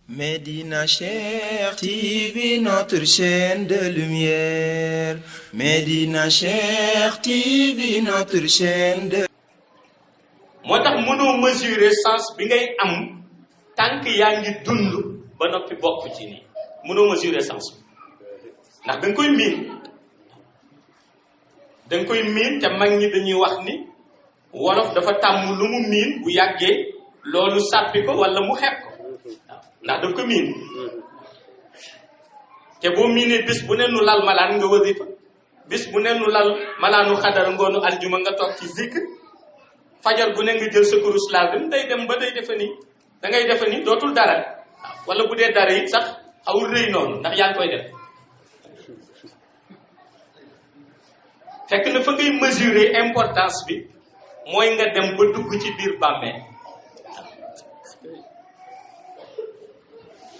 Médina Cheikh TV, notre chaîne de lumière. Médina Cheikh TV, notre chaîne de... moo tax mënoo mesurer sens bi ngay am tant que yaa ngi dund ba noppi bokk ci nii mënoo mesurer sens bi ndax da nga koy miin te mag ñi dañuy wax ni wolof dafa tàmm lu mu miin bu yàggee loolu sàppi ko wala mu xeeb ko waaw ndax daf ko miin te boo miinee bis bu ne nu lal malaan nga wasifa bis bu ne nu lal malaanu xadar ngoonu aljuma nga toog ci zikr fajar gu ne nga jël sa kurus laazim day dem ba day defe ni da ngay defe ni dootul dara wala bu dee dara it sax xawul rëy noonu ndax yaa ngi koy def fekk na fa ngay mesurer importance bi mooy nga dem ba dugg ci biir bàmmeel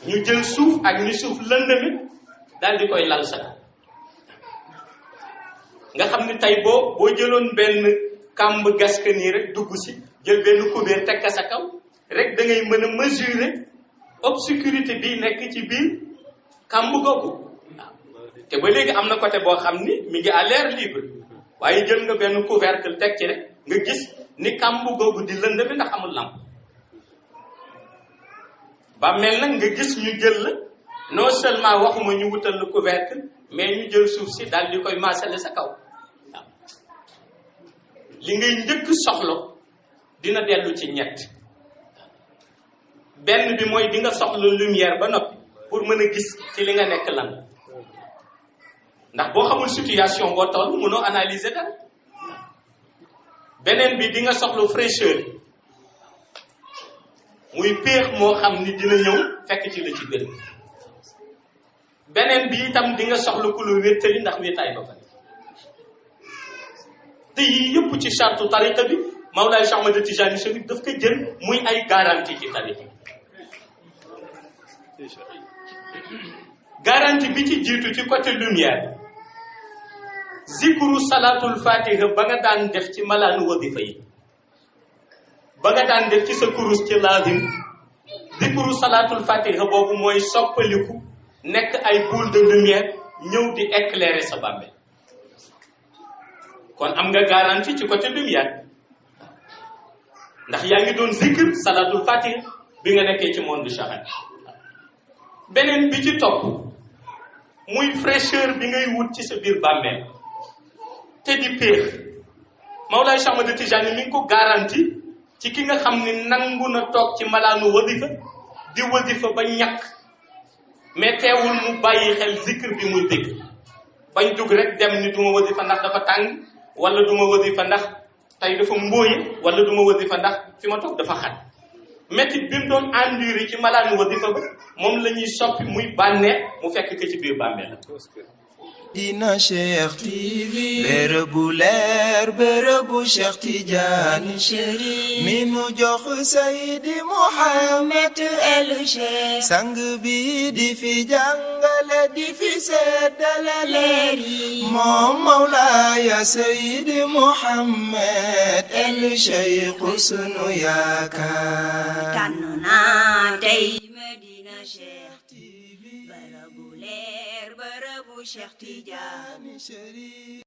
ñu jël suuf ak ni suuf lëndëmi daal di koy lal sa nga xam ni tey boo jëloon benn kàmb gas ka nii rek dugg si jël benn kubéer teg ka sa kaw rek da ngay mën a mesurer obscurité bi nekk ci biir kàmb googu waaw te ba léegi am na côté boo xam ni mi ngi à l'air libre waaye jël nga benn couvercle teg ci rek nga gis ni kàmb googu di lënd bi ndax amul lamp ba mel nag nga gis ñu jël la non seulement waxuma ñu wutal la couvercle mais ñu jël suuf si daal di koy maasale sa kaw li ngay njëkk soxla dina dellu ci ñett benn bi mooy di nga soxla lumière ba noppi pour mën a gis ci li nga nekk lan ndax boo xamul situation boo toll mënoo analyser dara beneen bi di nga soxla fraîcheur muy péex moo xam ni dina ñëw fekk ci la ci gën beneen bi itam di nga soxla ku la wéttali ndax wéetaay ba pare te yii yëpp ci charte tariqa bi Mawlaay Cheikh Ahmad Tijani Chérif daf ko jël muy ay garantie ci tariqa garantie bi ci jiitu ci côté lumière zikru salatul fatiha ba nga daan def ci malaanu wadifa yi ba nga daan def ci sa kurus ci lazim zikru salatul fatiha boobu mooy soppaliku nekk ay boule de lumière ñëw di éclairer sa bàmmeel kon am nga garantie ci côté lumière ndax yaa ngi doon zikr salatul fatiha bi nga nekkee ci monde shahada beneen bi ci topp muy fraîcheur bi ngay wut ci sa biir bàmmeel te di péex Mawlaay Cheikh Ahmad Tijani mi ngi ko garantie ci ki nga xam ni nangu na toog ci malaanu wadifa di wadifa ba ñàkk mais teewul mu bàyyi xel zikr bi muy dégg bañ dugg rek dem ni duma wadifa ndax dafa tàng wala duma wadifa ndax tey dafa mbóoye wala duma wadifa ndax fi ma toog dafa xat métti bi mu doon enduré ci malaanu wadifa ba moom la ñuy soppi muy bànneex mu fekk ko ci biir bàmmeel la Médina Cheikh TV, bërëbu leer bërëbu Cheikh Tidiane Chérif mi nu jox Seydi Mouhamed El Cheikh sang bi di fi jàngale di fi seddale leer yi moom Mawlaaya Seydi Mouhamed El Cheikh sunu yaakaar tànn naa tey Médina Cheikh TV bërëbu leer bërëbu Cheikh Tidiane Chérif